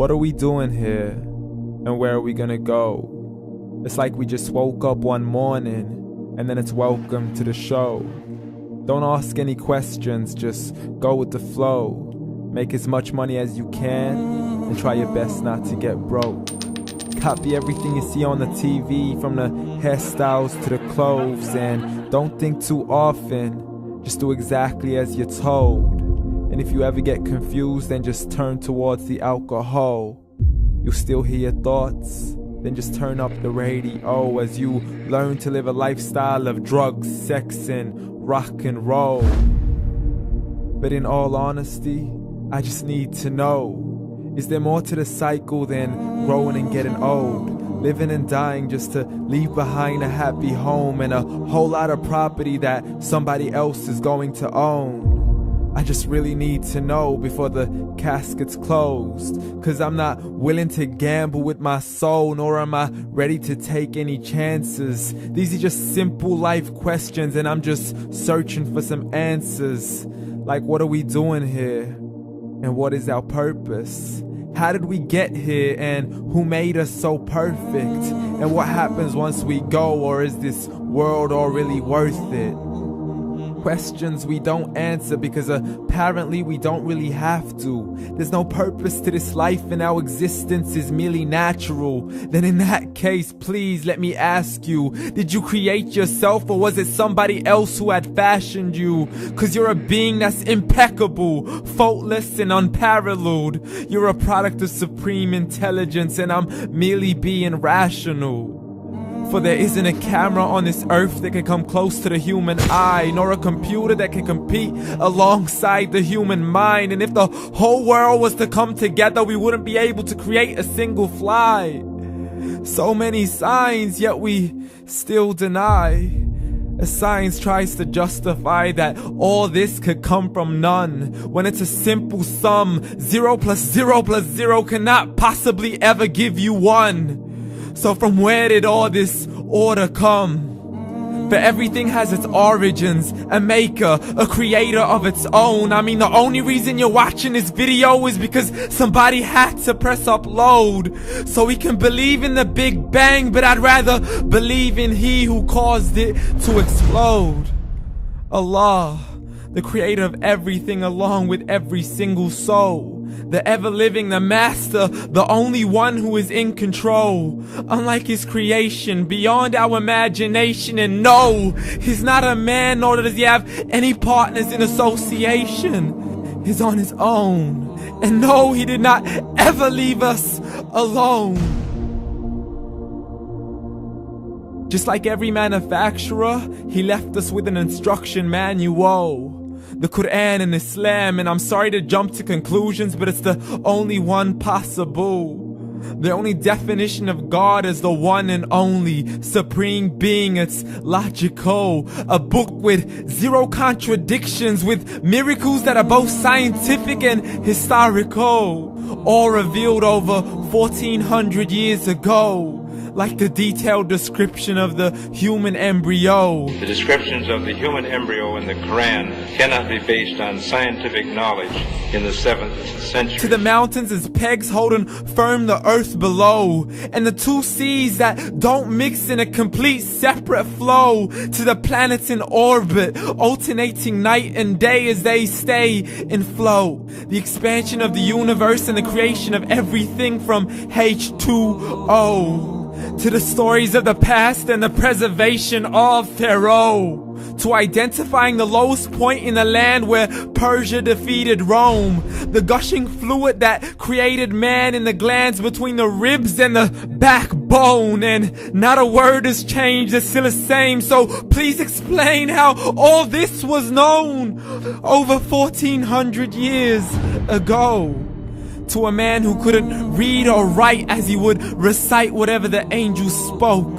What are we doing here? And where are we gonna go? It's like we just woke up one morning and then it's welcome to the show. Don't ask any questions, just go with the flow. Make as much money as you can and try your best not to get broke. Copy everything you see on the TV, from the hairstyles to the clothes, and don't think too often, just do exactly as you're told. And if you ever get confused, then just turn towards the alcohol. You'll still hear your thoughts, then just turn up the radio as you learn to live a lifestyle of drugs, sex, and rock and roll. But in all honesty, I just need to know, is there more to the cycle than growing and getting old? Living and dying just to leave behind a happy home and a whole lot of property that somebody else is going to own. I just really need to know before the casket's closed, 'cause I'm not willing to gamble with my soul, nor am I ready to take any chances. These are just simple life questions and I'm just searching for some answers. Like, what are we doing here? And what is our purpose? How did we get here, and who made us so perfect? And what happens once we go, or is this world all really worth it? Questions we don't answer because apparently we don't really have to. There's no purpose to this life and our existence is merely natural. Then in that case, please let me ask you, did you create yourself, or was it somebody else who had fashioned you? 'Cause you're a being that's impeccable, faultless and unparalleled. You're a product of supreme intelligence and I'm merely being rational. For there isn't a camera on this earth that can come close to the human eye, nor a computer that can compete alongside the human mind. And if the whole world was to come together, we wouldn't be able to create a single fly. So many signs, yet we still deny. As science tries to justify that all this could come from none, when it's a simple sum. 0 plus 0 plus 0 cannot possibly ever give you 1. So from where did all this order come? For everything has its origins, a maker, a creator of its own. I mean, the only reason you're watching this video is because somebody had to press upload. So we can believe in the Big Bang, but I'd rather believe in He who caused it to explode. Allah, the creator of everything along with every single soul. The ever-living, the master, the only one who is in control. Unlike his creation, beyond our imagination. And no, he's not a man, nor does he have any partners in association. He's on his own. And no, he did not ever leave us alone. Just like every manufacturer, he left us with an instruction manual. The Quran and Islam, and I'm sorry to jump to conclusions, but it's the only one possible. The only definition of God is the one and only supreme being. It's logical, a book with 0 contradictions, with miracles that are both scientific and historical, all revealed over 1400 years ago. Like the detailed description of the human embryo. The descriptions of the human embryo in the Quran cannot be based on scientific knowledge in the 7th century. To the mountains as pegs holding firm the earth below, and the 2 seas that don't mix in a complete separate flow. To the planets in orbit, alternating night and day as they stay in flow. The expansion of the universe and the creation of everything from H2O. To the stories of the past and the preservation of Pharaoh. To identifying the lowest point in the land where Persia defeated Rome. The gushing fluid that created man in the glands between the ribs and the backbone. And not a word has changed, it's still the same. So please explain how all this was known over 1400 years ago. To a man who couldn't read or write as he would recite whatever the angels spoke.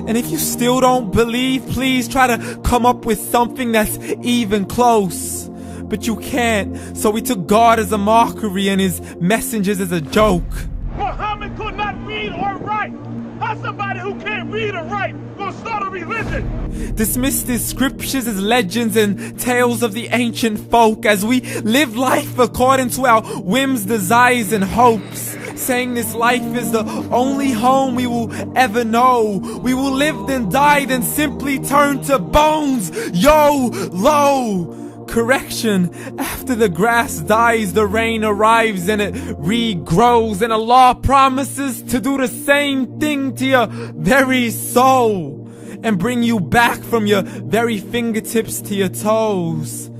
And if you still don't believe, please try to come up with something that's even close. But you can't, so we took God as a mockery and his messengers as a joke. Muhammad could not read or write. How's somebody who can't read or write gonna start a religion? Dismissed his scriptures as legends and tales of the ancient folk as we live life according to our whims, desires, and hopes. saying this life is the only home we will ever know. We will live then die, then simply turn to bones. YOLO! Correction, after the grass dies, the rain arrives and it regrows, and Allah promises to do the same thing to your very soul and bring you back from your very fingertips to your toes,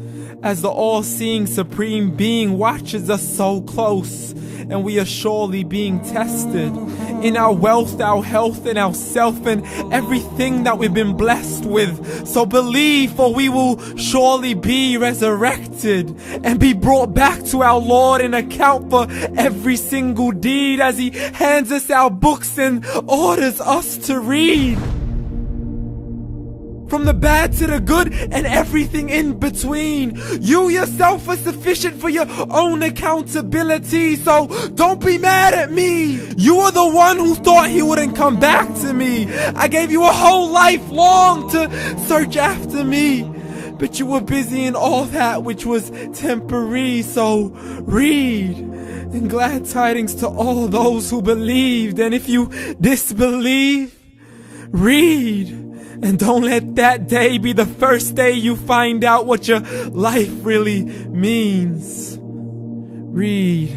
as the all-seeing supreme being watches us so close, and we are surely being tested in our wealth, our health, and our self, and everything that we've been blessed with. So believe, for we will surely be resurrected and be brought back to our Lord and account for every single deed, as He hands us our books and orders us to read. From the bad to the good and everything in between. You yourself are sufficient for your own accountability, so don't be mad at me. You are the one who thought He wouldn't come back to me. I gave you a whole life long to search after me, but you were busy in all that which was temporary. So read, and glad tidings to all those who believed. And if you disbelieve, read. And don't let that day be the first day you find out what your life really means. Read.